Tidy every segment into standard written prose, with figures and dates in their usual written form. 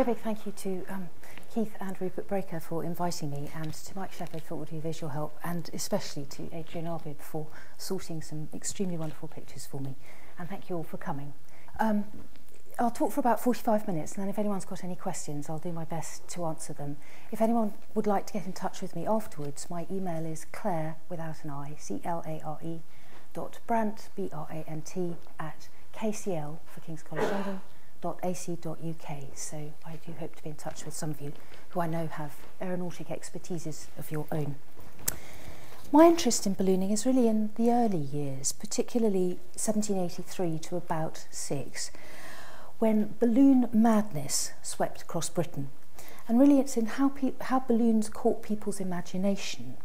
very big thank you to Keith and Rupert Breaker for inviting me, and to Mike Shepherd for audiovisual help, and especially to Adrian Arbib for sorting some extremely wonderful pictures for me. And thank you all for coming. I'll talk for about 45 minutes, and then if anyone's got any questions, I'll do my best to answer them. If anyone would like to get in touch with me afterwards, my email is Clare, without an I, C-L-A-R-E, .Brant, B-R-A-N-T, at KCL, for King's College London, .ac.uk. So I do hope to be in touch with some of you who I know have aeronautic expertises of your own. My interest in ballooning is really in the early years, particularly 1783 to about 6, when balloon madness swept across Britain. And really it's in how balloons caught people's imagination.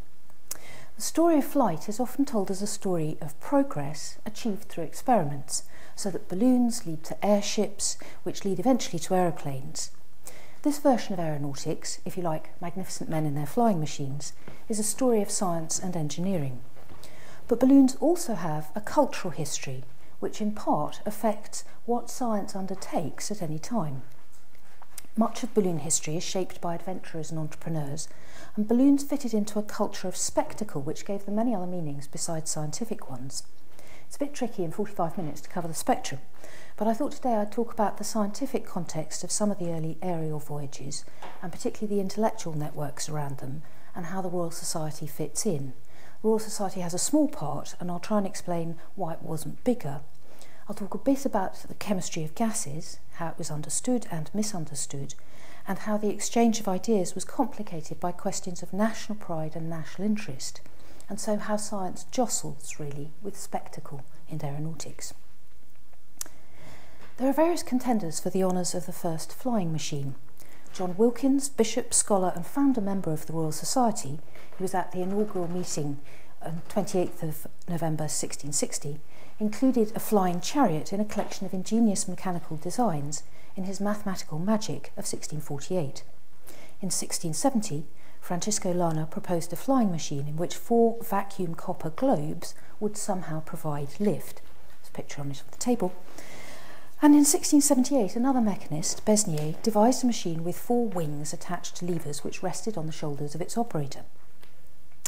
The story of flight is often told as a story of progress achieved through experiments, so that balloons lead to airships, which lead eventually to aeroplanes. This version of aeronautics, if you like, magnificent men in their flying machines, is a story of science and engineering. But balloons also have a cultural history, which in part affects what science undertakes at any time. Much of balloon history is shaped by adventurers and entrepreneurs, and balloons fitted into a culture of spectacle which gave them many other meanings besides scientific ones. It's a bit tricky in 45 minutes to cover the spectrum, but I thought today I'd talk about the scientific context of some of the early aerial voyages, and particularly the intellectual networks around them, and how the Royal Society fits in. The Royal Society has a small part, and I'll try and explain why it wasn't bigger. I'll talk a bit about the chemistry of gases, how it was understood and misunderstood, and how the exchange of ideas was complicated by questions of national pride and national interest, and so how science jostles, really, with spectacle in aeronautics. There are various contenders for the honours of the first flying machine. John Wilkins, bishop, scholar and founder member of the Royal Society, who was at the inaugural meeting on 28th of November 1660, included a flying chariot in a collection of ingenious mechanical designs in his Mathematical Magic of 1648. In 1670, Francisco Lana proposed a flying machine in which 4 vacuum copper globes would somehow provide lift. There's a picture on it of the table. And in 1678, another mechanist, Besnier, devised a machine with 4 wings attached to levers which rested on the shoulders of its operator.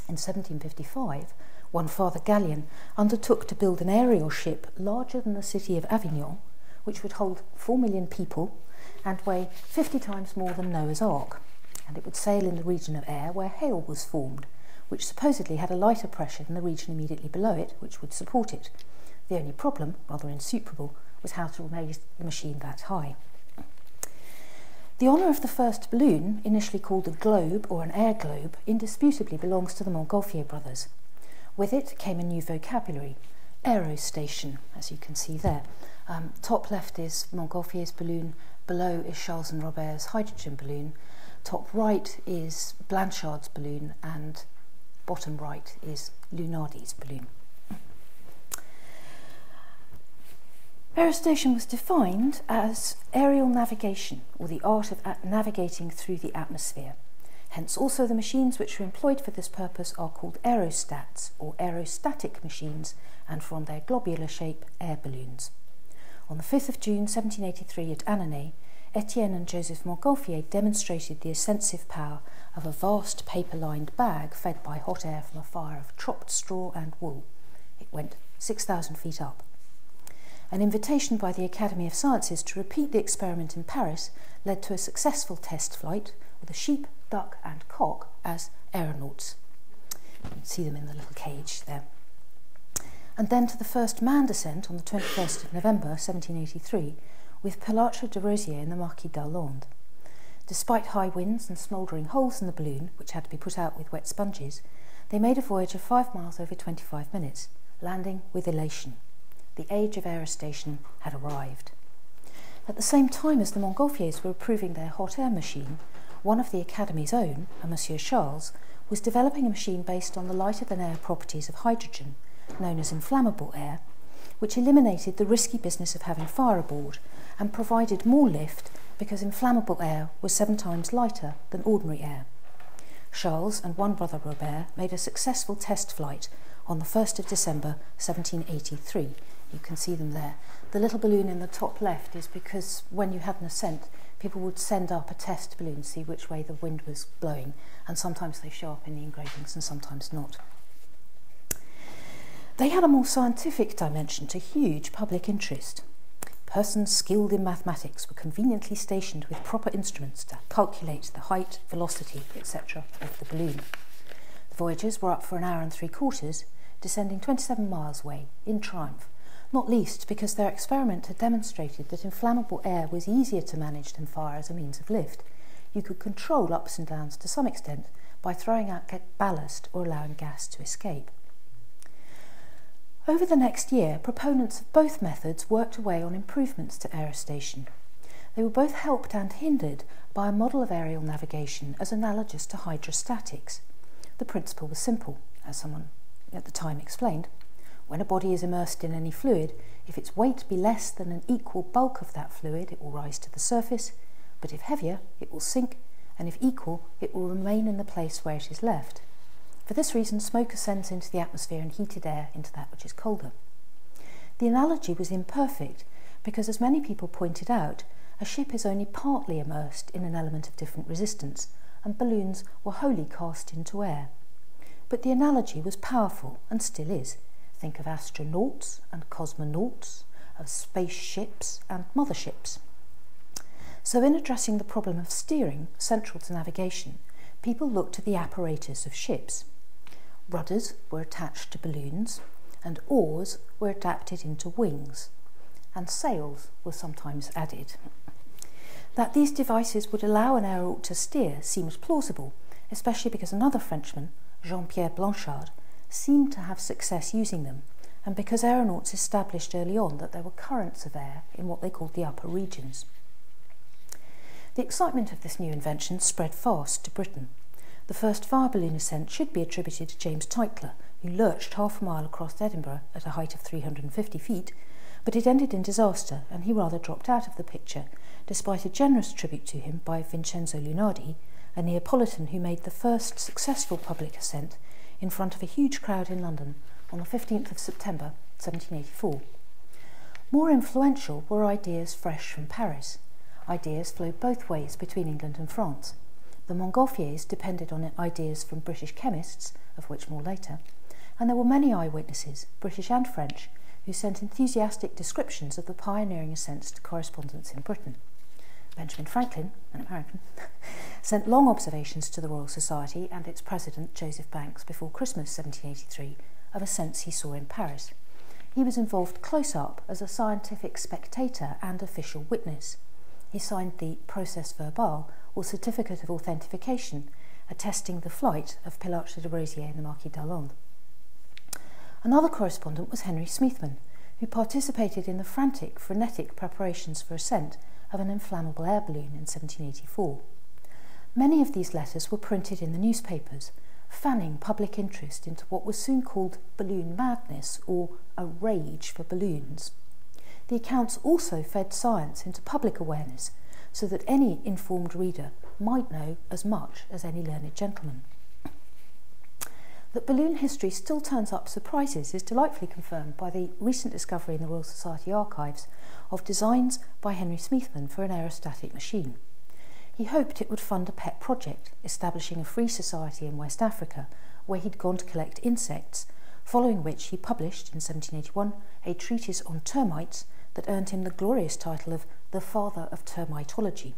In 1755, one Father Gallian undertook to build an aerial ship larger than the city of Avignon, which would hold 4 million people and weigh 50 times more than Noah's Ark. And it would sail in the region of air where hail was formed, which supposedly had a lighter pressure than the region immediately below it, which would support it. The only problem, rather insuperable, was how to raise the machine that high. The honour of the first balloon, initially called a globe or an air globe, indisputably belongs to the Montgolfier brothers. With it came a new vocabulary, aerostation, as you can see there. Top left is Montgolfier's balloon, below is Charles and Robert's hydrogen balloon, top right is Blanchard's balloon, and bottom right is Lunati's balloon. Aerostation was defined as aerial navigation, or the art of navigating through the atmosphere. Hence also the machines which are employed for this purpose are called aerostats, or aerostatic machines, and from their globular shape, air balloons. On the 5th of June 1783 at Annonay, Etienne and Joseph Montgolfier demonstrated the ascensive power of a vast paper-lined bag fed by hot air from a fire of chopped straw and wool. It went 6,000 feet up. An invitation by the Academy of Sciences to repeat the experiment in Paris led to a successful test flight with a sheep, duck and cock as aeronauts. You can see them in the little cage there. And then to the first manned ascent on the 21st of November 1783 with Pilatre de Rosier and the Marquis d'Arlande. Despite high winds and smouldering holes in the balloon, which had to be put out with wet sponges, they made a voyage of 5 miles over 25 minutes, landing with elation. The age of aerostation had arrived. At the same time as the Montgolfiers were approving their hot air machine, one of the Academy's own, a Monsieur Charles, was developing a machine based on the lighter-than-air properties of hydrogen, known as inflammable air, which eliminated the risky business of having fire aboard and provided more lift because inflammable air was 7 times lighter than ordinary air. Charles and one brother Robert made a successful test flight on the 1st of December 1783. You can see them there. The little balloon in the top left is because when you had an ascent, people would send up a test balloon to see which way the wind was blowing, and sometimes they show up in the engravings and sometimes not. They had a more scientific dimension to huge public interest. Persons skilled in mathematics were conveniently stationed with proper instruments to calculate the height, velocity, etc. of the balloon. The voyagers were up for an hour and 3/4, descending 27 miles away in triumph, not least because their experiment had demonstrated that inflammable air was easier to manage than fire as a means of lift. You could control ups and downs to some extent by throwing out ballast or allowing gas to escape. Over the next year, proponents of both methods worked away on improvements to aerostation. They were both helped and hindered by a model of aerial navigation as analogous to hydrostatics. The principle was simple, as someone at the time explained. When a body is immersed in any fluid, if its weight be less than an equal bulk of that fluid, it will rise to the surface, but if heavier, it will sink, and if equal, it will remain in the place where it is left. For this reason, smoke ascends into the atmosphere and heated air into that which is colder. The analogy was imperfect because, as many people pointed out, a ship is only partly immersed in an element of different resistance, and balloons were wholly cast into air. But the analogy was powerful and still is. Think of astronauts and cosmonauts, of spaceships and motherships. So in addressing the problem of steering, central to navigation, people looked at the apparatus of ships. Rudders were attached to balloons, and oars were adapted into wings, and sails were sometimes added. That these devices would allow an aeronaut to steer seems plausible, especially because another Frenchman, Jean-Pierre Blanchard, seemed to have success using them, and because aeronauts established early on that there were currents of air in what they called the upper regions. The excitement of this new invention spread fast to Britain. The first fire balloon ascent should be attributed to James Tytler, who lurched half a mile across Edinburgh at a height of 350 feet, but it ended in disaster and he rather dropped out of the picture, despite a generous tribute to him by Vincenzo Lunati, a Neapolitan who made the first successful public ascent in front of a huge crowd in London on the 15th of September 1784. More influential were ideas fresh from Paris. Ideas flowed both ways between England and France. The Montgolfiers depended on ideas from British chemists, of which more later, and there were many eyewitnesses, British and French, who sent enthusiastic descriptions of the pioneering ascents to correspondents in Britain. Benjamin Franklin, an American, sent long observations to the Royal Society and its president, Joseph Banks, before Christmas 1783, of ascents he saw in Paris. He was involved close up as a scientific spectator and official witness. He signed the procès verbal, or certificate of authentication, attesting the flight of Pilatre de Rosier and the Marquis d'Arlandes. Another correspondent was Henry Smithland, who participated in the frantic, frenetic preparations for ascent of an inflammable air balloon in 1784. Many of these letters were printed in the newspapers, fanning public interest into what was soon called balloon madness, or a rage for balloons. The accounts also fed science into public awareness, so that any informed reader might know as much as any learned gentleman. That balloon history still turns up surprises is delightfully confirmed by the recent discovery in the Royal Society archives of designs by Henry Smithland for an aerostatic machine. He hoped it would fund a pet project, establishing a free society in West Africa, where he'd gone to collect insects, following which he published in 1781 a treatise on termites that earned him the glorious title of the father of termitology.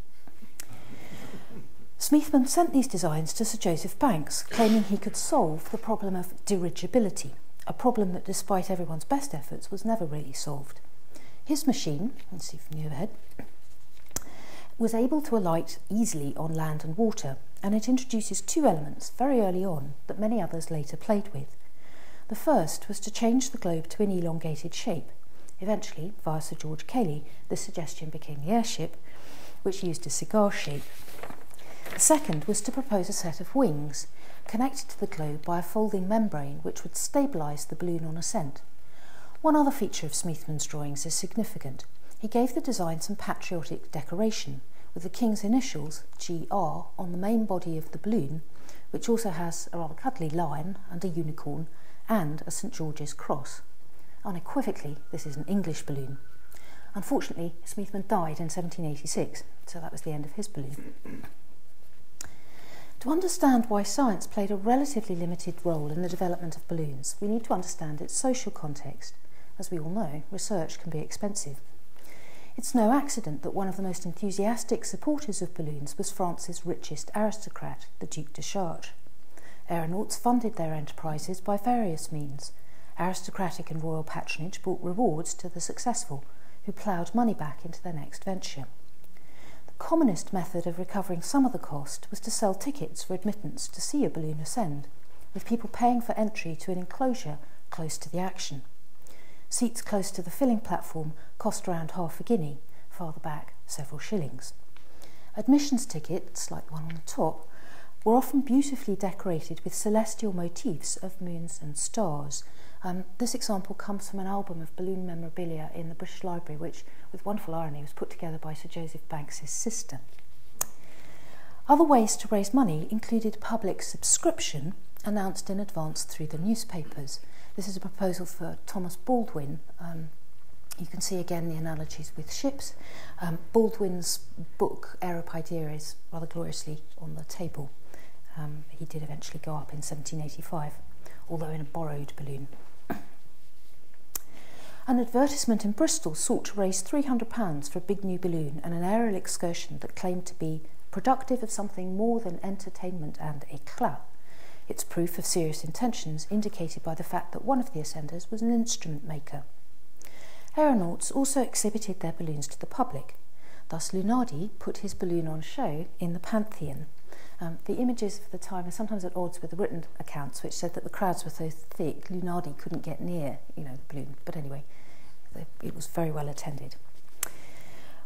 Smithland sent these designs to Sir Joseph Banks, claiming he could solve the problem of dirigibility, a problem that, despite everyone's best efforts, was never really solved. His machine, let's see from the overhead, was able to alight easily on land and water, and it introduces two elements very early on that many others later played with. The first was to change the globe to an elongated shape. Eventually, via Sir George Cayley, the suggestion became the airship, which used a cigar shape. The second was to propose a set of wings, connected to the globe by a folding membrane which would stabilise the balloon on ascent. One other feature of Smithland's drawings is significant. He gave the design some patriotic decoration, with the King's initials, GR, on the main body of the balloon, which also has a rather cuddly lion and a unicorn, and a St George's cross. Unequivocally, this is an English balloon. Unfortunately, Smithland died in 1786, so that was the end of his balloon. To understand why science played a relatively limited role in the development of balloons, we need to understand its social context. As we all know, research can be expensive. It's no accident that one of the most enthusiastic supporters of balloons was France's richest aristocrat, the Duc de Chartres. Aeronauts funded their enterprises by various means. Aristocratic and royal patronage brought rewards to the successful, who ploughed money back into their next venture. The commonest method of recovering some of the cost was to sell tickets for admittance to see a balloon ascend, with people paying for entry to an enclosure close to the action. Seats close to the filling platform cost around half a guinea, farther back several shillings. Admissions tickets, like the one on the top, were often beautifully decorated with celestial motifs of moons and stars. This example comes from an album of balloon memorabilia in the British Library, which, with wonderful irony, was put together by Sir Joseph Banks's sister. Other ways to raise money included public subscription, announced in advance through the newspapers. This is a proposal for Thomas Baldwin. You can see again the analogies with ships. Baldwin's book, Aeropaidea, is rather gloriously on the table. He did eventually go up in 1785, although in a borrowed balloon. An advertisement in Bristol sought to raise £300 for a big new balloon and an aerial excursion that claimed to be productive of something more than entertainment and éclat. Its proof of serious intentions indicated by the fact that one of the ascenders was an instrument maker. Aeronauts also exhibited their balloons to the public. Thus Lunati put his balloon on show in the Pantheon. The images of the time are sometimes at odds with the written accounts, which said that the crowds were so thick Lunati couldn't get near, the balloon. But anyway, it was very well attended.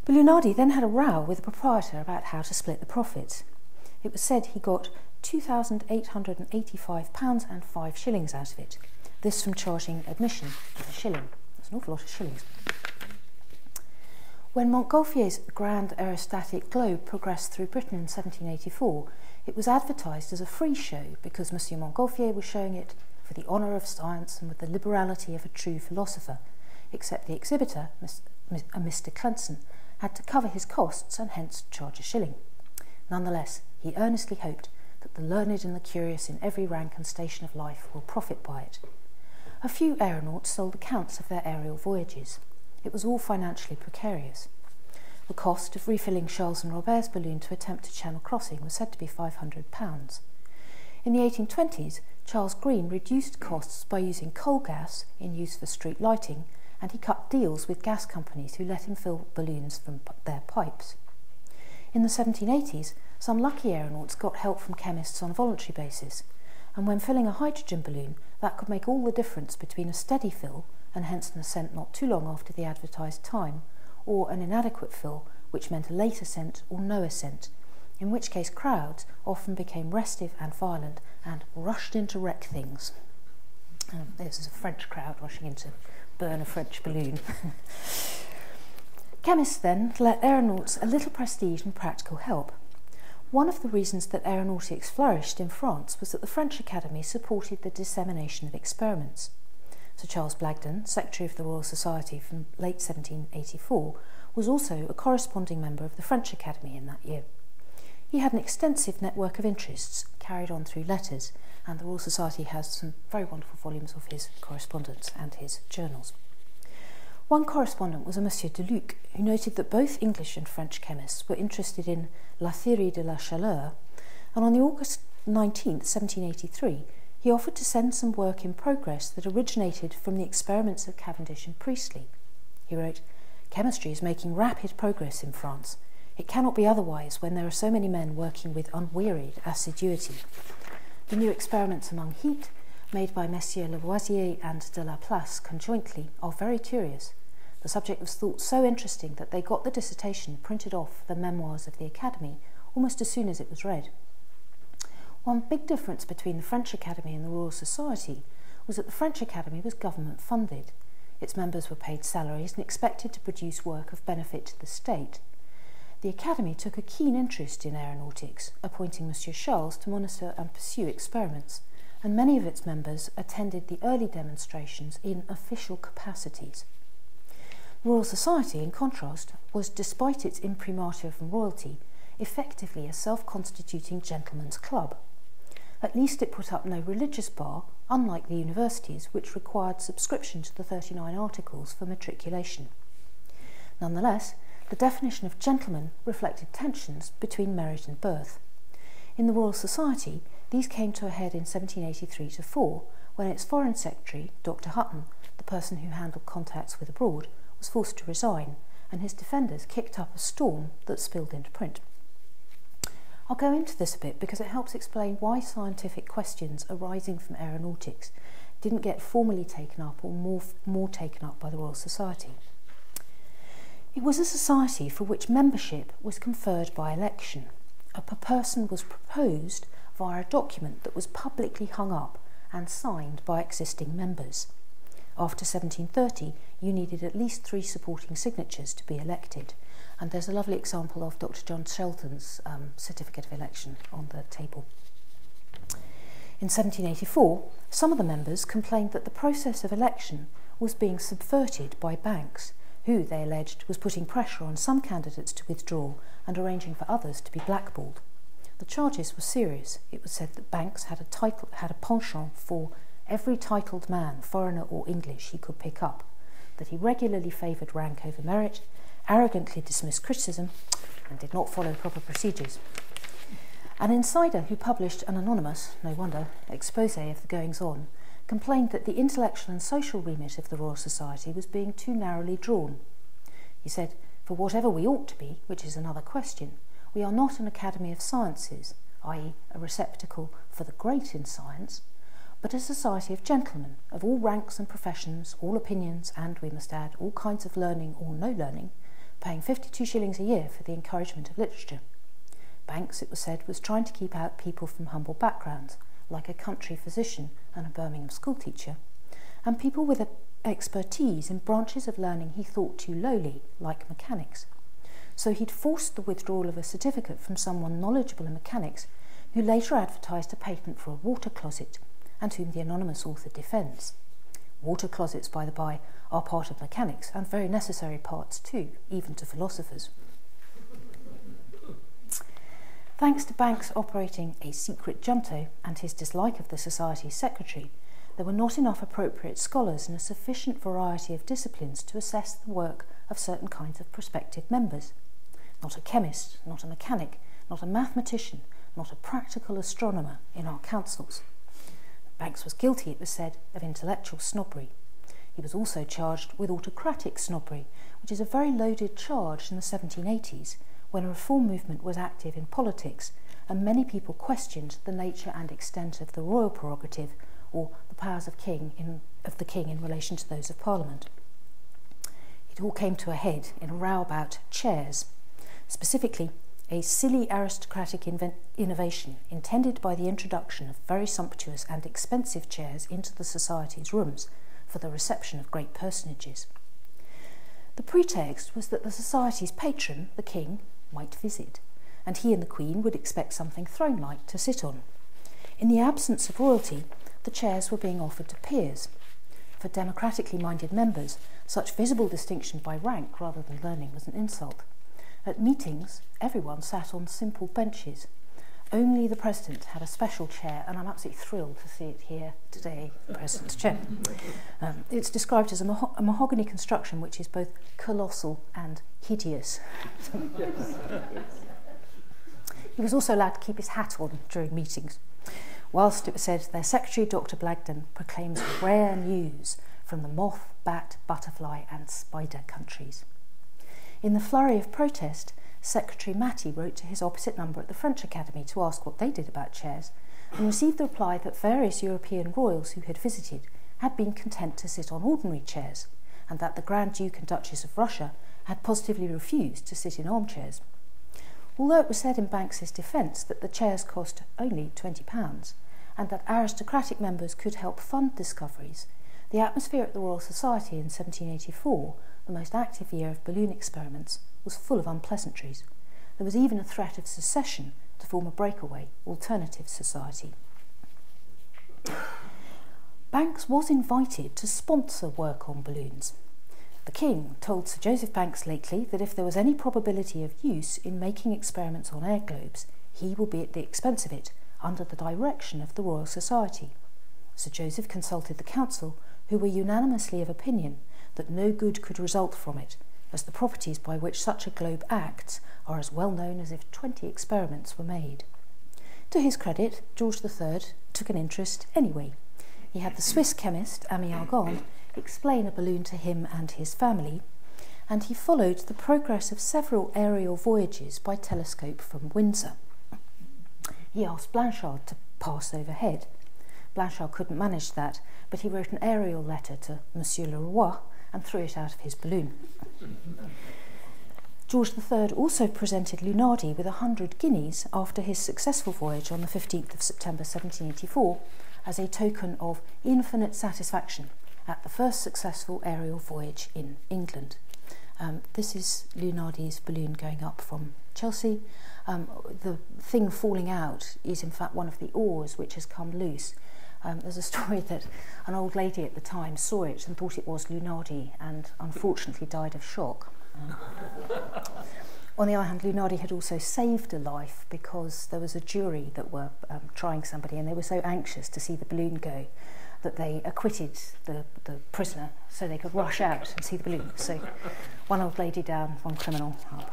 But Lunati then had a row with the proprietor about how to split the profits. It was said he got £2,885 and 5 shillings out of it. This from charging admission of a shilling. That's an awful lot of shillings. When Montgolfiers' grand aerostatic globe progressed through Britain in 1784, it was advertised as a free show because Monsieur Montgolfier was showing it for the honour of science and with the liberality of a true philosopher, except the exhibitor, Mr. Clenson, had to cover his costs and hence charge a shilling. Nonetheless, he earnestly hoped that the learned and the curious in every rank and station of life will profit by it. A few aeronauts sold accounts of their aerial voyages. It was all financially precarious. The cost of refilling Charles and Robert's balloon to attempt a channel crossing was said to be £500. In the 1820s, Charles Green reduced costs by using coal gas in use for street lighting, and he cut deals with gas companies who let him fill balloons from their pipes. In the 1780s, some lucky aeronauts got help from chemists on a voluntary basis, and when filling a hydrogen balloon, that could make all the difference between a steady fill, and hence an ascent not too long after the advertised time, or an inadequate fill, which meant a late ascent or no ascent, in which case crowds often became restive and violent and rushed in to wreck things. This is a French crowd rushing in to burn a French balloon. Chemists then let aeronauts a little prestige and practical help. One of the reasons that aeronautics flourished in France was that the French Academy supported the dissemination of experiments. Sir Charles Blagdon, Secretary of the Royal Society from late 1784, was also a corresponding member of the French Academy in that year. He had an extensive network of interests carried on through letters, and the Royal Society has some very wonderful volumes of his correspondence and his journals. One correspondent was a Monsieur de Luc, who noted that both English and French chemists were interested in la théorie de la chaleur, and on the August 19, 1783, he offered to send some work in progress that originated from the experiments of Cavendish and Priestley. He wrote, "Chemistry is making rapid progress in France. It cannot be otherwise when there are so many men working with unwearied assiduity. The new experiments among heat, made by Messieurs Lavoisier and de Laplace conjointly, are very curious. The subject was thought so interesting that they got the dissertation printed off the Memoirs of the Academy almost as soon as it was read." One big difference between the French Academy and the Royal Society was that the French Academy was government funded. Its members were paid salaries and expected to produce work of benefit to the state. The Academy took a keen interest in aeronautics, appointing Monsieur Charles to monitor and pursue experiments, and many of its members attended the early demonstrations in official capacities. Royal Society, in contrast, was, despite its imprimatur from royalty, effectively a self-constituting gentlemen's club. At least it put up no religious bar, unlike the universities, which required subscription to the 39 Articles for matriculation. Nonetheless, the definition of gentleman reflected tensions between merit and birth. In the Royal Society, these came to a head in 1783-4, when its Foreign Secretary, Dr. Hutton, the person who handled contacts with abroad, was forced to resign, and his defenders kicked up a storm that spilled into print. I'll go into this a bit because it helps explain why scientific questions arising from aeronautics didn't get formally taken up or more taken up by the Royal Society. It was a society for which membership was conferred by election. A person was proposed via a document that was publicly hung up and signed by existing members. After 1730, you needed at least 3 supporting signatures to be elected, and there's a lovely example of Dr. John Shelton's certificate of election on the table. In 1784, some of the members complained that the process of election was being subverted by banks, who, they alleged, was putting pressure on some candidates to withdraw and arranging for others to be blackballed. The charges were serious. It was said that banks had a penchant for every titled man, foreigner or English, he could pick up, that he regularly favoured rank over merit, arrogantly dismissed criticism, and did not follow proper procedures. An insider who published an anonymous, no wonder, exposé of the goings-on complained that the intellectual and social remit of the Royal Society was being too narrowly drawn. He said, "For whatever we ought to be, which is another question, we are not an academy of sciences, i.e. a receptacle for the great in science, but a society of gentlemen, of all ranks and professions, all opinions, and, we must add, all kinds of learning or no learning, paying 52 shillings a year for the encouragement of literature." Banks, it was said, was trying to keep out people from humble backgrounds, like a country physician and a Birmingham schoolteacher, and people with expertise in branches of learning he thought too lowly, like mechanics. So he'd forced the withdrawal of a certificate from someone knowledgeable in mechanics, who later advertised a patent for a water closet, and whom the anonymous author defends. Water closets, by the by, are part of mechanics, and very necessary parts too, even to philosophers. Thanks to Banks operating a secret junto and his dislike of the Society's secretary, there were not enough appropriate scholars in a sufficient variety of disciplines to assess the work of certain kinds of prospective members. Not a chemist, not a mechanic, not a mathematician, not a practical astronomer in our councils. Banks was guilty, it was said, of intellectual snobbery. He was also charged with autocratic snobbery, which is a very loaded charge in the 1780s, when a reform movement was active in politics and many people questioned the nature and extent of the royal prerogative, or the powers of the king in relation to those of Parliament. It all came to a head in a row about chairs, specifically a silly aristocratic innovation intended by the introduction of very sumptuous and expensive chairs into the Society's rooms for the reception of great personages. The pretext was that the Society's patron, the king, might visit, and he and the Queen would expect something throne-like to sit on. In the absence of royalty, the chairs were being offered to peers. For democratically minded members, such visible distinction by rank rather than learning was an insult. At meetings, everyone sat on simple benches. Only the President had a special chair, and I'm absolutely thrilled to see it here today, the President's chair. It's described as a mahogany construction which is both colossal and hideous. He was also allowed to keep his hat on during meetings, whilst it was said their secretary, Dr. Blagdon, proclaims rare news from the moth, bat, butterfly and spider countries. In the flurry of protest, Secretary Matty wrote to his opposite number at the French Academy to ask what they did about chairs, and received the reply that various European royals who had visited had been content to sit on ordinary chairs, and that the Grand Duke and Duchess of Russia had positively refused to sit in armchairs. Although it was said in Banks's defence that the chairs cost only £20, and that aristocratic members could help fund discoveries, the atmosphere at the Royal Society in 1784, the most active year of balloon experiments, was full of unpleasantries. There was even a threat of secession to form a breakaway alternative society. Banks was invited to sponsor work on balloons. The King told Sir Joseph Banks lately that if there was any probability of use in making experiments on air globes, he will be at the expense of it, under the direction of the Royal Society. Sir Joseph consulted the Council, who were unanimously of opinion that no good could result from it, as the properties by which such a globe acts are as well known as if 20 experiments were made. To his credit, George III took an interest anyway. He had the Swiss chemist, Ami Argand, explain a balloon to him and his family, and he followed the progress of several aerial voyages by telescope from Windsor. He asked Blanchard to pass overhead. Blanchard couldn't manage that, but he wrote an aerial letter to Monsieur Le Roy and threw it out of his balloon. George III also presented Lunati with 100 guineas after his successful voyage on the 15th of September 1784 as a token of infinite satisfaction at the first successful aerial voyage in England. This is Lunati's balloon going up from Chelsea. The thing falling out is in fact one of the oars which has come loose. There's a story that an old lady at the time saw it and thought it was Lunati and unfortunately died of shock. On the other hand, Lunati had also saved a life because there was a jury that were trying somebody and they were so anxious to see the balloon go that they acquitted the prisoner so they could rush out and see the balloon. So one old lady down, one criminal up.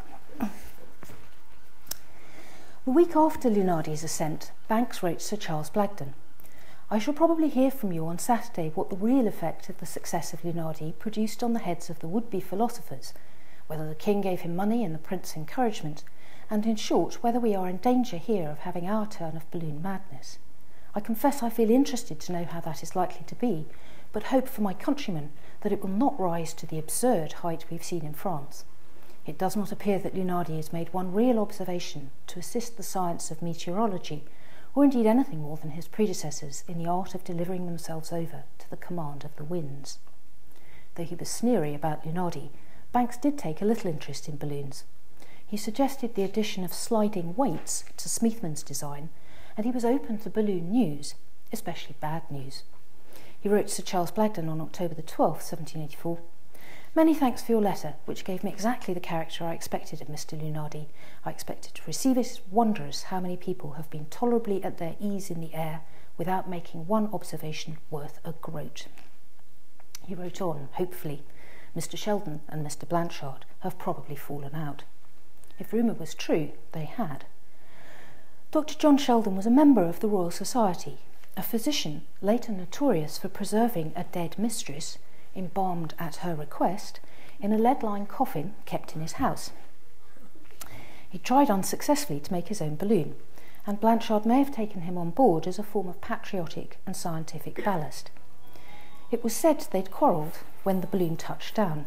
The week after Lunati's ascent, Banks wrote Sir Charles Blagdon, "I shall probably hear from you on Saturday what the real effect of the success of Lunati produced on the heads of the would-be philosophers, whether the King gave him money and the Prince encouragement, and in short, whether we are in danger here of having our turn of balloon madness. I confess I feel interested to know how that is likely to be, but hope for my countrymen that it will not rise to the absurd height we've seen in France. It does not appear that Lunati has made one real observation to assist the science of meteorology, or indeed anything more than his predecessors in the art of delivering themselves over to the command of the winds." Though he was sneery about Lunati, Banks did take a little interest in balloons. He suggested the addition of sliding weights to Smithland's design, and he was open to balloon news, especially bad news. He wrote Sir Charles Blagdon on October the 12th, 1784, "Many thanks for your letter, which gave me exactly the character I expected of Mr. Lunati. I expected to receive it. It's wondrous how many people have been tolerably at their ease in the air without making one observation worth a groat." He wrote on, hopefully, "Mr. Sheldon and Mr. Blanchard have probably fallen out." If rumour was true, they had. Dr. John Sheldon was a member of the Royal Society, a physician later notorious for preserving a dead mistress, embalmed at her request, in a lead-lined coffin kept in his house. He tried unsuccessfully to make his own balloon, and Blanchard may have taken him on board as a form of patriotic and scientific ballast. It was said they'd quarrelled when the balloon touched down.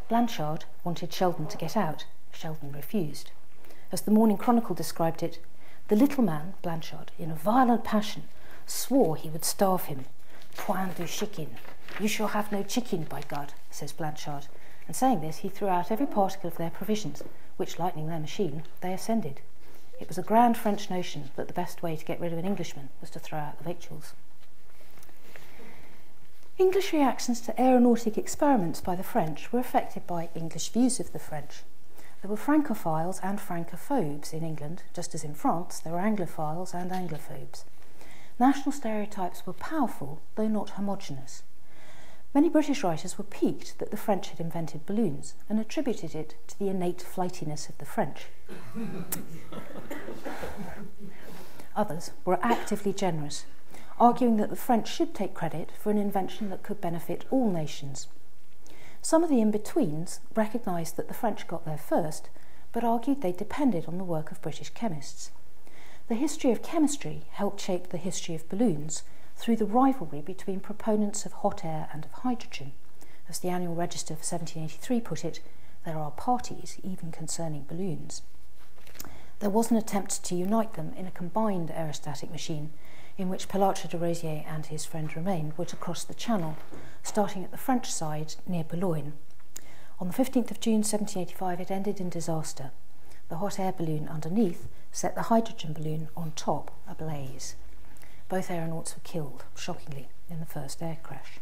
Blanchard wanted Sheldon to get out. Sheldon refused. As the Morning Chronicle described it, the little man, Blanchard, in a violent passion, swore he would starve him. "Point de chicken. You shall have no chicken, by God," says Blanchard. And saying this, he threw out every particle of their provisions, which, lightening their machine, they ascended. It was a grand French notion that the best way to get rid of an Englishman was to throw out the victuals. English reactions to aeronautic experiments by the French were affected by English views of the French. There were Francophiles and Francophobes in England, just as in France there were Anglophiles and Anglophobes. National stereotypes were powerful, though not homogeneous. Many British writers were piqued that the French had invented balloons and attributed it to the innate flightiness of the French. Others were actively generous, arguing that the French should take credit for an invention that could benefit all nations. Some of the in-betweens recognised that the French got there first, but argued they depended on the work of British chemists. The history of chemistry helped shape the history of balloons through the rivalry between proponents of hot air and of hydrogen. As the Annual Register for 1783 put it, there are parties even concerning balloons. There was an attempt to unite them in a combined aerostatic machine, in which Pilatre de Rosier and his friend Romain were to cross the Channel, starting at the French side near Boulogne. On the 15th of June 1785 it ended in disaster. The hot air balloon underneath set the hydrogen balloon on top ablaze. Both aeronauts were killed, shockingly, in the first air crash.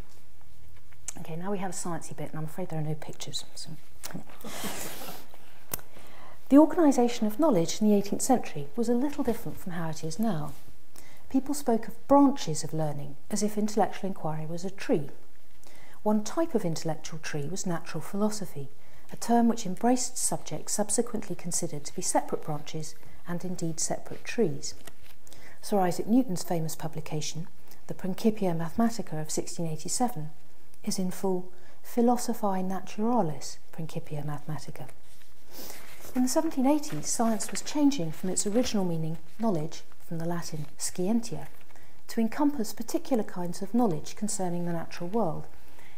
Okay, now we have a sciencey bit, and I'm afraid there are no pictures. So. The organisation of knowledge in the 18th century was a little different from how it is now. People spoke of branches of learning as if intellectual inquiry was a tree. One type of intellectual tree was natural philosophy, a term which embraced subjects subsequently considered to be separate branches and indeed separate trees. Sir Isaac Newton's famous publication, the Principia Mathematica of 1687, is in full Philosophiae Naturalis Principia Mathematica. In the 1780s, science was changing from its original meaning, knowledge, from the Latin scientia, to encompass particular kinds of knowledge concerning the natural world,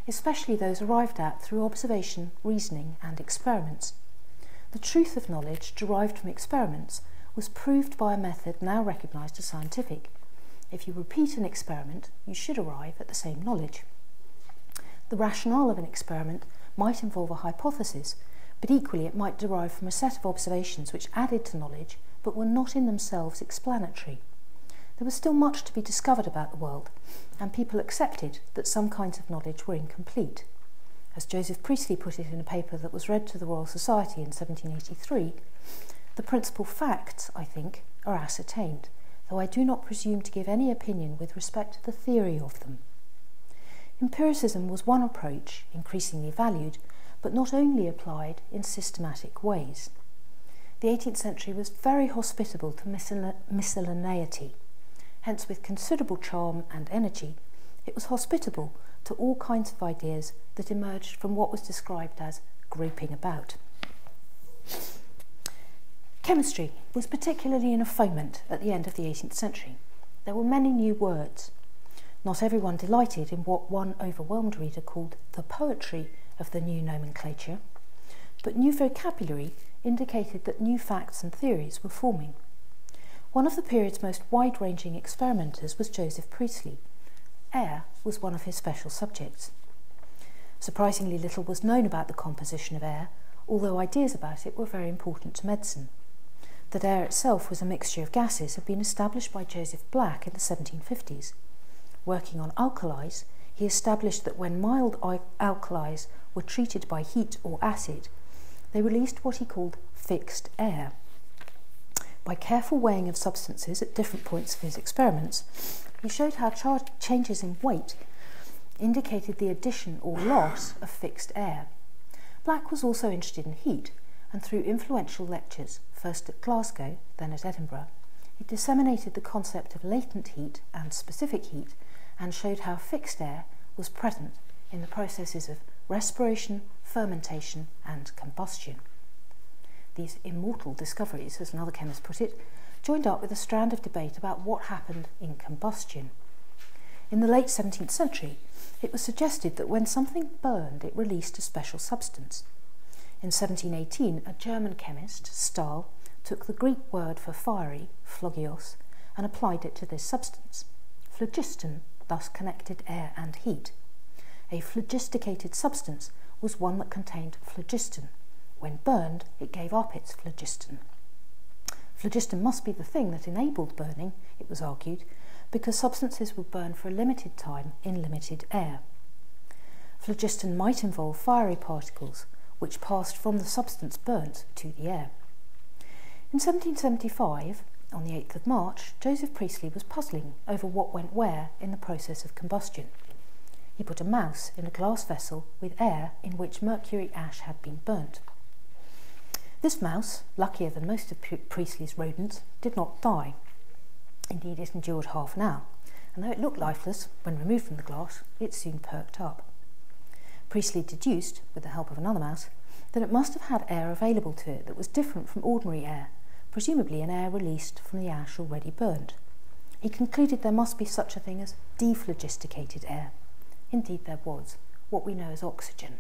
especially those arrived at through observation, reasoning and experiments. The truth of knowledge derived from experiments was proved by a method now recognised as scientific. If you repeat an experiment, you should arrive at the same knowledge. The rationale of an experiment might involve a hypothesis, but equally it might derive from a set of observations which added to knowledge but were not in themselves explanatory. There was still much to be discovered about the world, and people accepted that some kinds of knowledge were incomplete. As Joseph Priestley put it in a paper that was read to the Royal Society in 1783, the principal facts, I think, are ascertained, though I do not presume to give any opinion with respect to the theory of them. Empiricism was one approach, increasingly valued, but not only applied in systematic ways. The 18th century was very hospitable to miscellaneity. Hence, with considerable charm and energy, it was hospitable to all kinds of ideas that emerged from what was described as groping about. Chemistry was particularly in a foment at the end of the 18th century. There were many new words. Not everyone delighted in what one overwhelmed reader called the poetry of the new nomenclature, but new vocabulary indicated that new facts and theories were forming. One of the period's most wide-ranging experimenters was Joseph Priestley. Air was one of his special subjects. Surprisingly little was known about the composition of air, although ideas about it were very important to medicine. That air itself was a mixture of gases had been established by Joseph Black in the 1750s. Working on alkalis, he established that when mild alkalis were treated by heat or acid, they released what he called fixed air. By careful weighing of substances at different points of his experiments, he showed how changes in weight indicated the addition or loss of fixed air. Black was also interested in heat, and through influential lectures, first at Glasgow, then at Edinburgh, he disseminated the concept of latent heat and specific heat, and showed how fixed air was present in the processes of respiration, fermentation and combustion. These immortal discoveries, as another chemist put it, joined up with a strand of debate about what happened in combustion. In the late 17th century, it was suggested that when something burned, it released a special substance. In 1718, a German chemist, Stahl, took the Greek word for fiery, phlogios, and applied it to this substance. Phlogiston thus connected air and heat. A phlogisticated substance was one that contained phlogiston. When burned, it gave up its phlogiston. Phlogiston must be the thing that enabled burning, it was argued, because substances would burn for a limited time in limited air. Phlogiston might involve fiery particles, which passed from the substance burnt to the air. In 1775, on the 8th of March, Joseph Priestley was puzzling over what went where in the process of combustion. He put a mouse in a glass vessel with air in which mercury ash had been burnt. This mouse, luckier than most of Priestley's rodents, did not die. Indeed, it endured half an hour, and though it looked lifeless when removed from the glass, it soon perked up. Priestley deduced, with the help of another mouse, that it must have had air available to it that was different from ordinary air, presumably an air released from the ash already burnt. He concluded there must be such a thing as dephlogisticated air. Indeed there was, what we know as oxygen.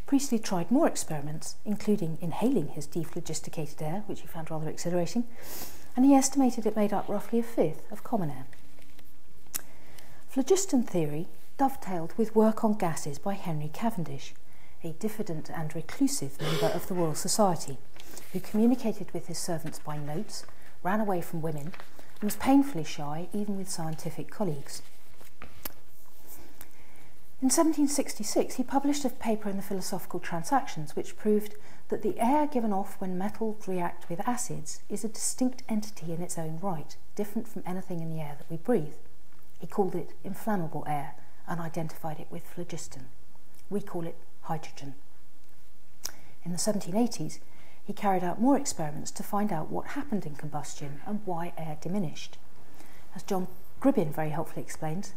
Priestley tried more experiments, including inhaling his dephlogisticated air, which he found rather exhilarating, and he estimated it made up roughly a fifth of common air. Phlogiston theory dovetailed with work on gases by Henry Cavendish, a diffident and reclusive member of the Royal Society, who communicated with his servants by notes, ran away from women, and was painfully shy even with scientific colleagues. In 1766, he published a paper in the Philosophical Transactions which proved that the air given off when metals react with acids is a distinct entity in its own right, different from anything in the air that we breathe. He called it inflammable air and identified it with phlogiston. We call it hydrogen. In the 1780s, he carried out more experiments to find out what happened in combustion and why air diminished. As John Gribbin very helpfully explains,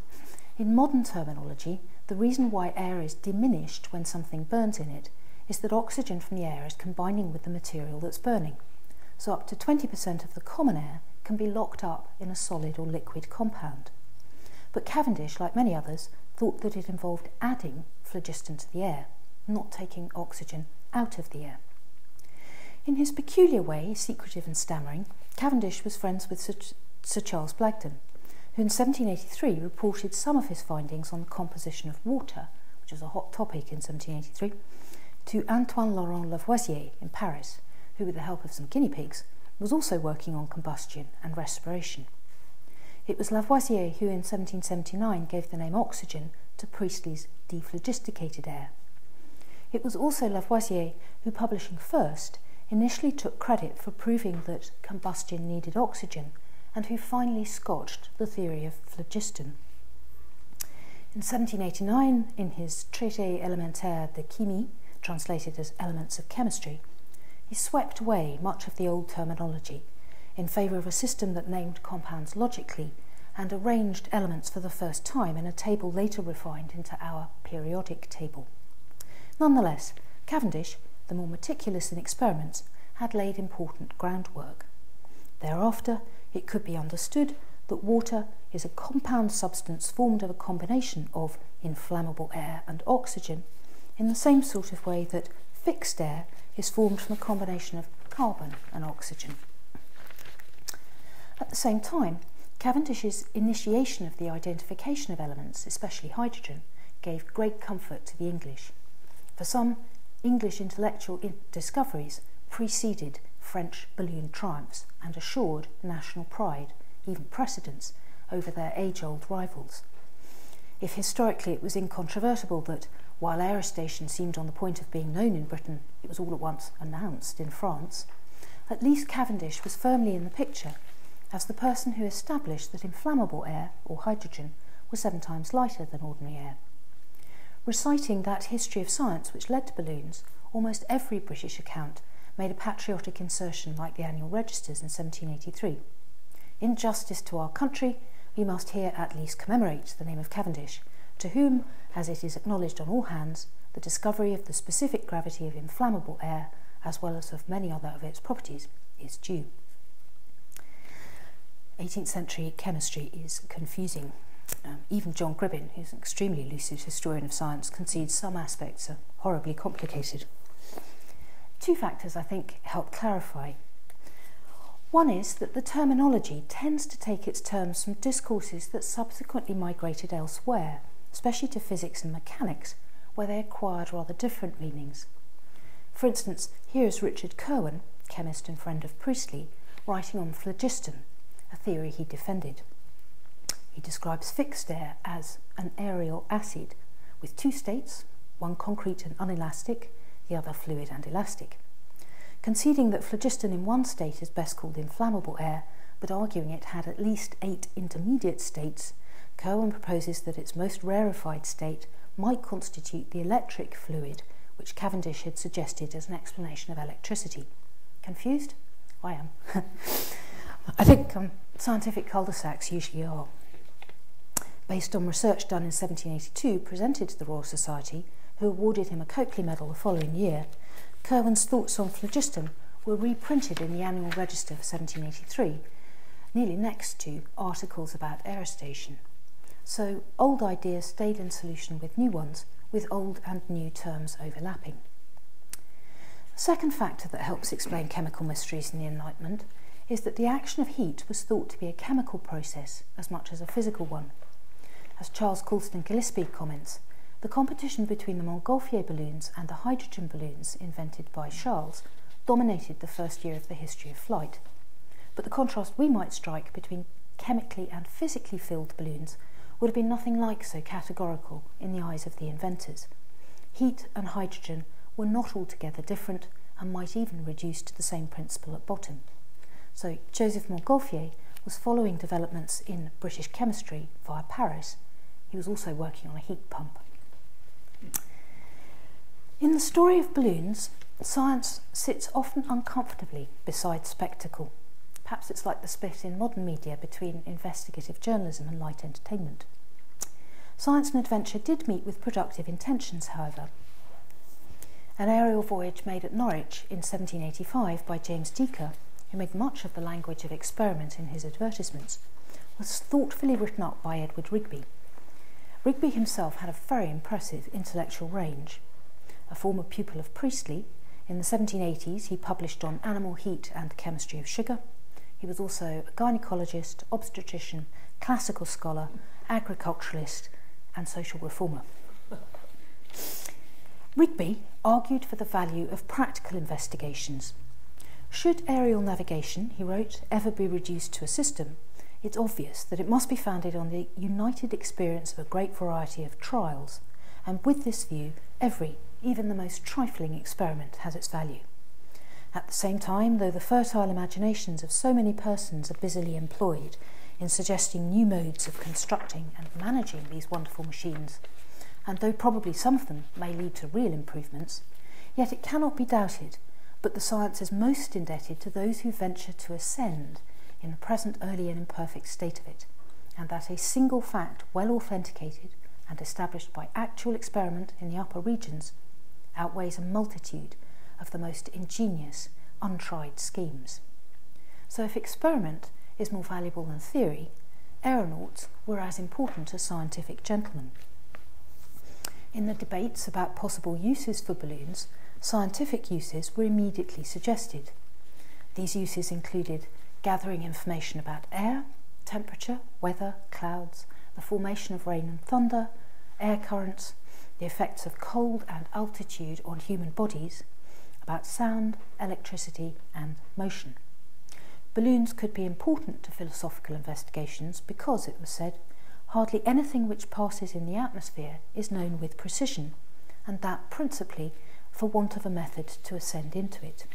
in modern terminology, the reason why air is diminished when something burns in it is that oxygen from the air is combining with the material that's burning. So up to 20% of the common air can be locked up in a solid or liquid compound. But Cavendish, like many others, thought that it involved adding phlogiston to the air, not taking oxygen out of the air. In his peculiar way, secretive and stammering, Cavendish was friends with Sir Charles Blagdon, who in 1783 reported some of his findings on the composition of water, which was a hot topic in 1783, to Antoine-Laurent Lavoisier in Paris, who, with the help of some guinea pigs, was also working on combustion and respiration. It was Lavoisier who in 1779 gave the name oxygen to Priestley's dephlogisticated air. It was also Lavoisier who, publishing first, initially took credit for proving that combustion needed oxygen and who finally scotched the theory of phlogiston. In 1789, in his Traité élémentaire de chimie, translated as Elements of Chemistry, he swept away much of the old terminology in favour of a system that named compounds logically and arranged elements for the first time in a table later refined into our periodic table. Nonetheless, Cavendish, the more meticulous in experiments, had laid important groundwork. Thereafter, it could be understood that water is a compound substance formed of a combination of inflammable air and oxygen, in the same sort of way that fixed air is formed from a combination of carbon and oxygen. At the same time, Cavendish's initiation of the identification of elements, especially hydrogen, gave great comfort to the English. For some, English intellectual discoveries preceded French balloon triumphs and assured national pride, even precedence, over their age-old rivals. If historically it was incontrovertible that, while aerostation seemed on the point of being known in Britain, it was all at once announced in France, at least Cavendish was firmly in the picture as the person who established that inflammable air, or hydrogen, was 7 times lighter than ordinary air. Reciting that history of science which led to balloons, almost every British account made a patriotic insertion like the Annual Registers in 1783. In justice to our country, we must here at least commemorate the name of Cavendish, to whom, as it is acknowledged on all hands, the discovery of the specific gravity of inflammable air, as well as of many other of its properties, is due. 18th century chemistry is confusing. Even John Gribbin, who's an extremely lucid historian of science, concedes some aspects are horribly complicated. 2 factors, I think, help clarify. One is that the terminology tends to take its terms from discourses that subsequently migrated elsewhere, especially to physics and mechanics, where they acquired rather different meanings. For instance, here is Richard Kirwan, chemist and friend of Priestley, writing on phlogiston, a theory he defended. He describes fixed air as an aerial acid, with 2 states, one concrete and unelastic, the other fluid and elastic. Conceding that phlogiston in one state is best called inflammable air, but arguing it had at least 8 intermediate states, Kirwan proposes that its most rarefied state might constitute the electric fluid, which Cavendish had suggested as an explanation of electricity. Confused? I am. I think scientific cul-de-sacs usually are. Based on research done in 1782 presented to the Royal Society, who awarded him a Coakley Medal the following year, Kirwan's thoughts on phlogiston were reprinted in the Annual Register for 1783, nearly next to articles about aerostation. So old ideas stayed in solution with new ones, with old and new terms overlapping. The second factor that helps explain chemical mysteries in the Enlightenment is that the action of heat was thought to be a chemical process as much as a physical one. As Charles Colston Gillespie comments, the competition between the Montgolfier balloons and the hydrogen balloons invented by Charles dominated the first year of the history of flight. But the contrast we might strike between chemically and physically filled balloons would have been nothing like so categorical in the eyes of the inventors. Heat and hydrogen were not altogether different and might even reduce to the same principle at bottom. So Joseph Montgolfier was following developments in British chemistry via Paris. He was also working on a heat pump. In the story of balloons, science sits often uncomfortably beside spectacle. Perhaps it's like the split in modern media between investigative journalism and light entertainment. Science and adventure did meet with productive intentions, however. An aerial voyage made at Norwich in 1785 by James Deaker, who made much of the language of experiment in his advertisements, was thoughtfully written up by Edward Rigby. Rigby himself had a very impressive intellectual range. A former pupil of Priestley, in the 1780s he published on animal heat and the chemistry of sugar. He was also a gynaecologist, obstetrician, classical scholar, agriculturalist and social reformer. Rigby argued for the value of practical investigations. Should aerial navigation, he wrote, ever be reduced to a system, it's obvious that it must be founded on the united experience of a great variety of trials, and with this view, every, even the most trifling experiment has its value. At the same time, though the fertile imaginations of so many persons are busily employed in suggesting new modes of constructing and managing these wonderful machines, and though probably some of them may lead to real improvements, yet it cannot be doubted but the science is most indebted to those who venture to ascend in the present early and imperfect state of it, and that a single fact well authenticated and established by actual experiment in the upper regions outweighs a multitude of the most ingenious, untried schemes. So if experiment is more valuable than theory, aeronauts were as important as scientific gentlemen. In the debates about possible uses for balloons, scientific uses were immediately suggested. These uses included gathering information about air, temperature, weather, clouds, the formation of rain and thunder, air currents, the effects of cold and altitude on human bodies, about sound, electricity and motion. Balloons could be important to philosophical investigations because, it was said, hardly anything which passes in the atmosphere is known with precision, and that principally for want of a method to ascend into it.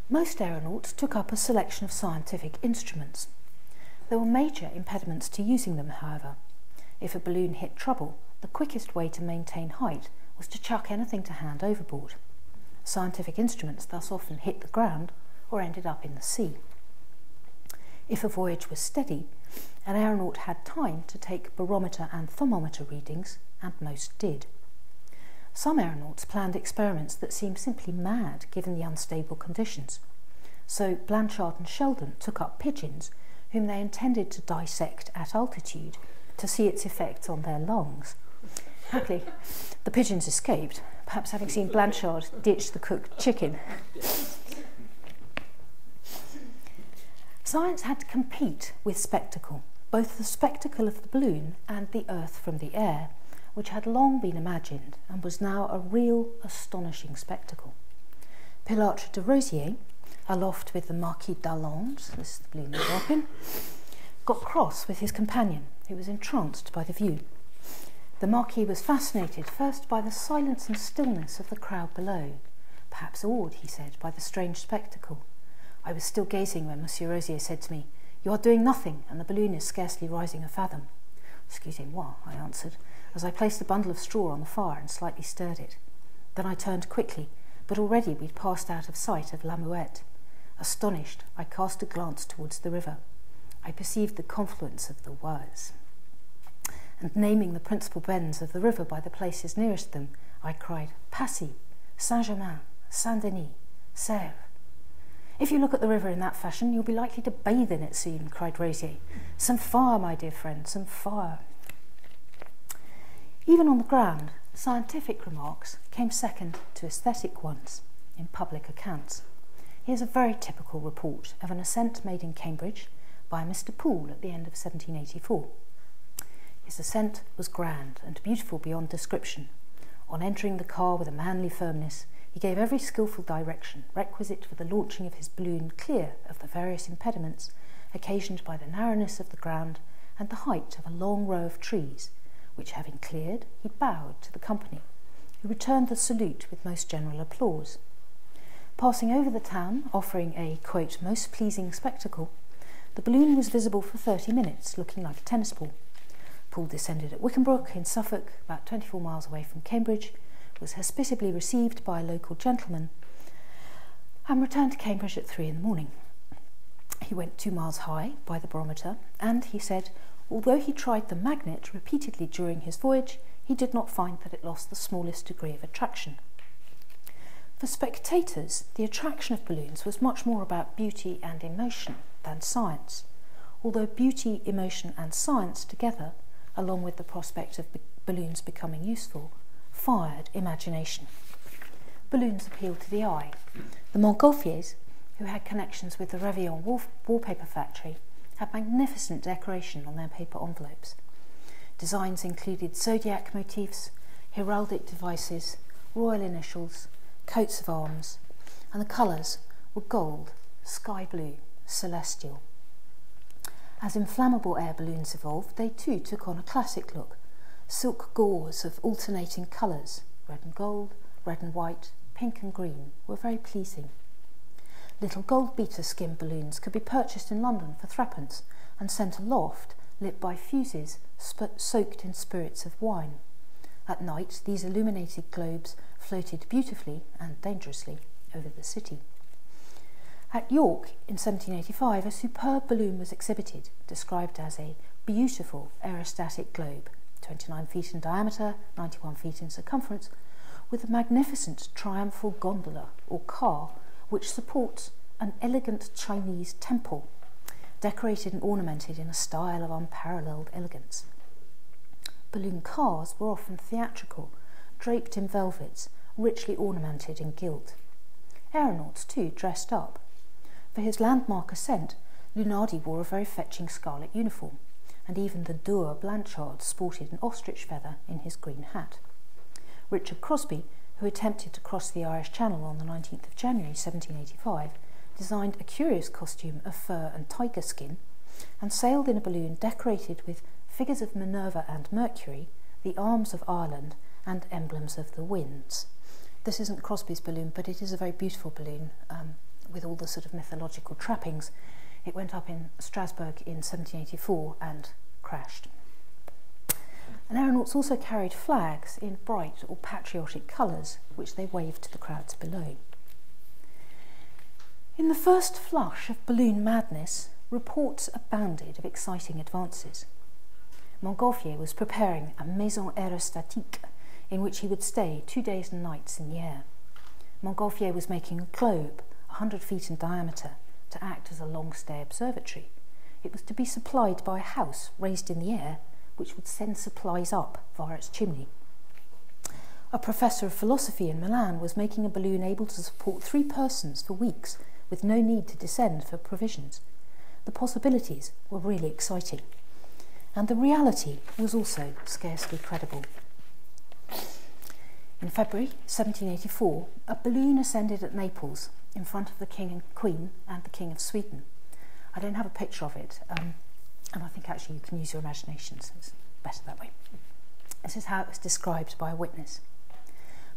Most aeronauts took up a selection of scientific instruments. There were major impediments to using them, however. If a balloon hit trouble, the quickest way to maintain height was to chuck anything to hand overboard. Scientific instruments thus often hit the ground or ended up in the sea. If a voyage was steady, an aeronaut had time to take barometer and thermometer readings, and most did. Some aeronauts planned experiments that seemed simply mad given the unstable conditions. So Blanchard and Sheldon took up pigeons, whom they intended to dissect at altitude to see its effects on their lungs. Happily, the pigeons escaped, perhaps having seen Blanchard ditch the cooked chicken. Science had to compete with spectacle, both the spectacle of the balloon and the earth from the air, which had long been imagined and was now a real, astonishing spectacle. Pilatre de Rosier, aloft with the Marquis d'Allange, this is the balloon they were up in, got cross with his companion, who was entranced by the view. The Marquis was fascinated first by the silence and stillness of the crowd below, perhaps awed, he said, by the strange spectacle. I was still gazing when Monsieur Rosier said to me, "You are doing nothing, and the balloon is scarcely rising a fathom." "Excusez-moi," I answered, as I placed a bundle of straw on the fire and slightly stirred it. Then I turned quickly, but already we'd passed out of sight of La Muette. Astonished, I cast a glance towards the river. I perceived the confluence of the Oise. And naming the principal bends of the river by the places nearest them, I cried, "Passy, Saint-Germain, Saint-Denis, Sèvres." "If you look at the river in that fashion, you'll be likely to bathe in it soon," cried Rosier. "Some fire, my dear friend, some fire." Even on the ground, scientific remarks came second to aesthetic ones in public accounts. Here's a very typical report of an ascent made in Cambridge by Mr. Poole at the end of 1784. His ascent was grand and beautiful beyond description. On entering the car with a manly firmness, he gave every skilful direction requisite for the launching of his balloon clear of the various impediments occasioned by the narrowness of the ground and the height of a long row of trees, which having cleared, he bowed to the company, who returned the salute with most general applause. Passing over the town, offering a, quote, most pleasing spectacle, the balloon was visible for 30 minutes, looking like a tennis ball. Paul descended at Wickenbrook in Suffolk, about 24 miles away from Cambridge, was hospitably received by a local gentleman, and returned to Cambridge at 3 in the morning. He went 2 miles high by the barometer, and, he said, although he tried the magnet repeatedly during his voyage, he did not find that it lost the smallest degree of attraction. For spectators, the attraction of balloons was much more about beauty and emotion than science, although beauty, emotion and science together, along with the prospect of balloons becoming useful, fired imagination. Balloons appealed to the eye. The Montgolfiers, who had connections with the Réveillon wallpaper factory, had magnificent decoration on their paper envelopes. Designs included zodiac motifs, heraldic devices, royal initials, coats of arms, and the colours were gold, sky blue, celestial. As inflammable air balloons evolved, they too took on a classic look. Silk gauze of alternating colours, red and gold, red and white, pink and green, were very pleasing. Little gold beater skin balloons could be purchased in London for threepence and sent aloft, lit by fuses soaked in spirits of wine. At night, these illuminated globes floated beautifully and dangerously over the city. At York in 1785, a superb balloon was exhibited, described as a beautiful aerostatic globe, 29 feet in diameter, 91 feet in circumference, with a magnificent triumphal gondola or car which supports an elegant Chinese temple, decorated and ornamented in a style of unparalleled elegance. Balloon cars were often theatrical, draped in velvets, richly ornamented in gilt. Aeronauts, too, dressed up. For his landmark ascent, Lunati wore a very fetching scarlet uniform, and even the dour Blanchard sported an ostrich feather in his green hat. Richard Crosby, who attempted to cross the Irish Channel on the 19th of January 1785, designed a curious costume of fur and tiger skin, and sailed in a balloon decorated with figures of Minerva and Mercury, the arms of Ireland, and emblems of the winds. This isn't Crosby's balloon, but it is a very beautiful balloon with all the sort of mythological trappings. It went up in Strasbourg in 1784 and crashed. And aeronauts also carried flags in bright or patriotic colours, which they waved to the crowds below. In the first flush of balloon madness, reports abounded of exciting advances. Montgolfier was preparing a maison aerostatique in which he would stay 2 days and nights in the air. Montgolfier was making a globe 100 feet in diameter to act as a long-stay observatory. It was to be supplied by a house raised in the air, which would send supplies up via its chimney. A professor of philosophy in Milan was making a balloon able to support 3 persons for weeks with no need to descend for provisions. The possibilities were really exciting, and the reality was also scarcely credible. In February 1784, a balloon ascended at Naples in front of the King and Queen and the King of Sweden. I don't have a picture of it, and I think actually you can use your imagination, so it's better that way. This is how it was described by a witness.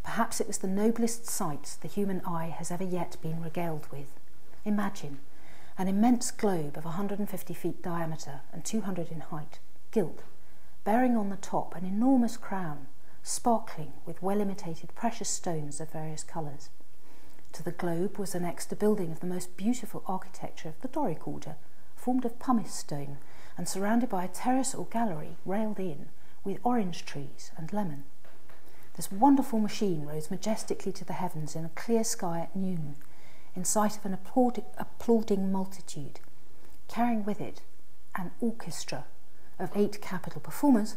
Perhaps it was the noblest sight the human eye has ever yet been regaled with. Imagine an immense globe of 150 feet diameter and 200 in height, gilt, bearing on the top an enormous crown, sparkling with well-imitated precious stones of various colours. To the globe was annexed a building of the most beautiful architecture of the Doric order, formed of pumice stone and surrounded by a terrace or gallery railed in with orange trees and lemon. This wonderful machine rose majestically to the heavens in a clear sky at noon, in sight of an applauding multitude, carrying with it an orchestra of 8 capital performers,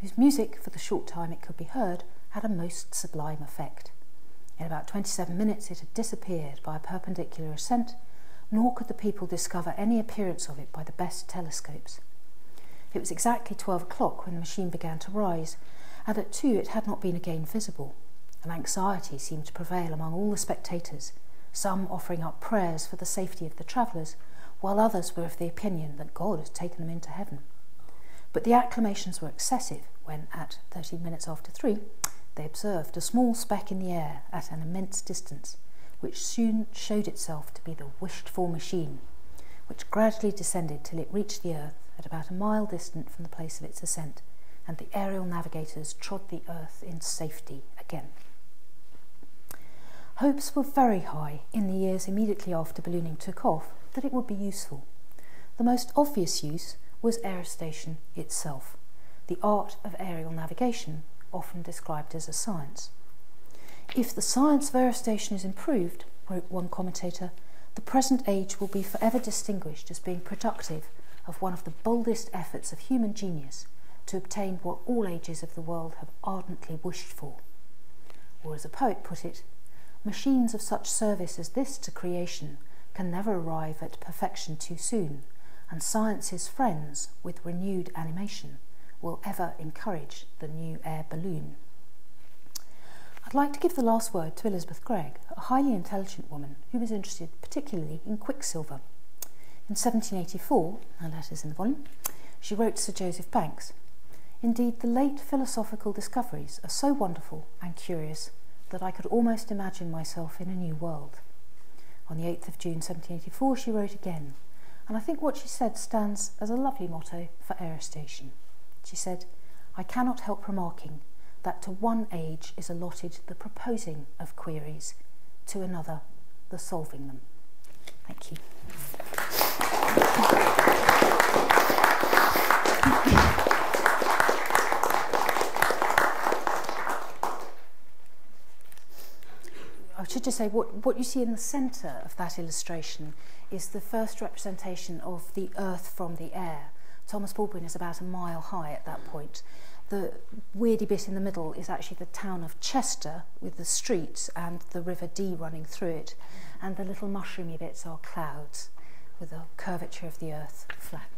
whose music, for the short time it could be heard, had a most sublime effect. In about 27 minutes it had disappeared by a perpendicular ascent, nor could the people discover any appearance of it by the best telescopes. It was exactly 12 o'clock when the machine began to rise, and at 2 it had not been again visible. An anxiety seemed to prevail among all the spectators, some offering up prayers for the safety of the travellers, while others were of the opinion that God had taken them into heaven. But the acclamations were excessive when, at 13 minutes after 3, they observed a small speck in the air at an immense distance, which soon showed itself to be the wished-for machine, which gradually descended till it reached the earth at about a mile distant from the place of its ascent, and the aerial navigators trod the earth in safety again. Hopes were very high in the years immediately after ballooning took off that it would be useful. The most obvious use was aerostation itself, the art of aerial navigation, often described as a science. If the science of aerostation is improved, wrote one commentator, the present age will be forever distinguished as being productive of one of the boldest efforts of human genius to obtain what all ages of the world have ardently wished for. Or as a poet put it, machines of such service as this to creation can never arrive at perfection too soon, and science's friends, with renewed animation, will ever encourage the new air balloon. I'd like to give the last word to Elizabeth Gregg, a highly intelligent woman who was interested particularly in quicksilver. In 1784, her letters in the volume, she wrote to Sir Joseph Banks, "Indeed, the late philosophical discoveries are so wonderful and curious that I could almost imagine myself in a new world." On the 8th of June 1784 she wrote again, and I think what she said stands as a lovely motto for aerostation. She said, "I cannot help remarking that to one age is allotted the proposing of queries, to another the solving them." Thank you. I should just say, what you see in the centre of that illustration is the first representation of the Earth from the air. Thomas Baldwin is about a mile high at that point. The weirdy bit in the middle is actually the town of Chester with the streets and the River Dee running through it, and the little mushroomy bits are clouds with the curvature of the Earth flattened.